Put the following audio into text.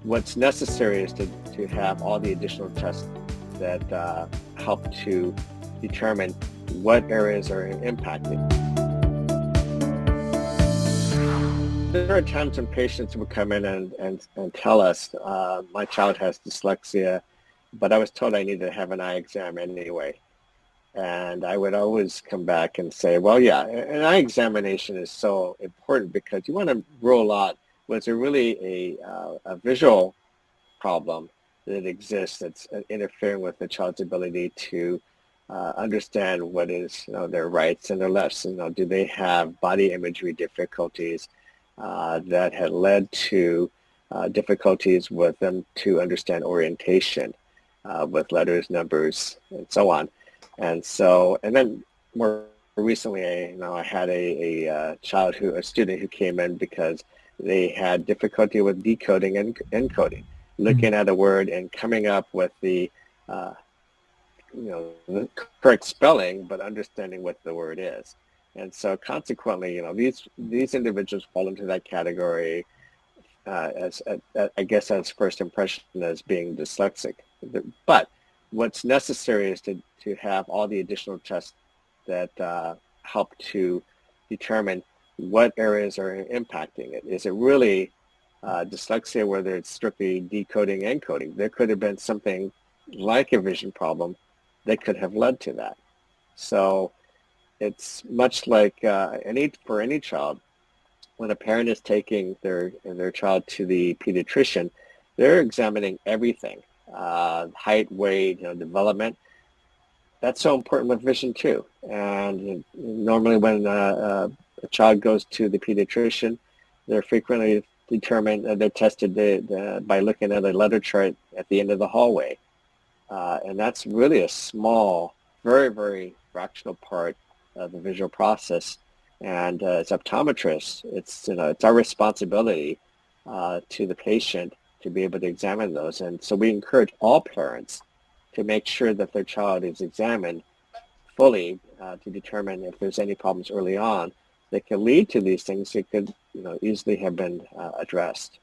what's necessary is to have all the additional tests that help to determine what areas are impacted. There are times when patients would come in and tell us, my child has dyslexia, but I was told I needed to have an eye exam anyway. And I would always come back and say, well, yeah, an eye examination is so important because you want to rule out, was there really a visual problem that exists that's interfering with the child's ability to understand what is, their rights and their lefts. Do they have body imagery difficulties that had led to difficulties with them to understand orientation with letters, numbers, and so on. And then more recently, I had a student who came in because they had difficulty with decoding and encoding, looking at a word and coming up with the the correct spelling, but understanding what the word is. And so consequently, these individuals fall into that category as I guess as first impression as being dyslexic. But what's necessary is to have all the additional tests that help to determine what areas are impacting it. Is it really dyslexia, whether it's strictly decoding and coding? There could have been something like a vision problem that could have led to that. So it's much like for any child, when a parent is taking their child to the pediatrician, they're examining everything, height, weight, development. That's so important with vision too. And normally when a child goes to the pediatrician, they're frequently they're tested by looking at a letter chart at the end of the hallway. And that's really a small, very, very fractional part of the visual process. And as optometrists, it's our responsibility to the patient to be able to examine those. And so we encourage all parents to make sure that their child is examined fully to determine if there's any problems early on that can lead to these things that could easily have been addressed.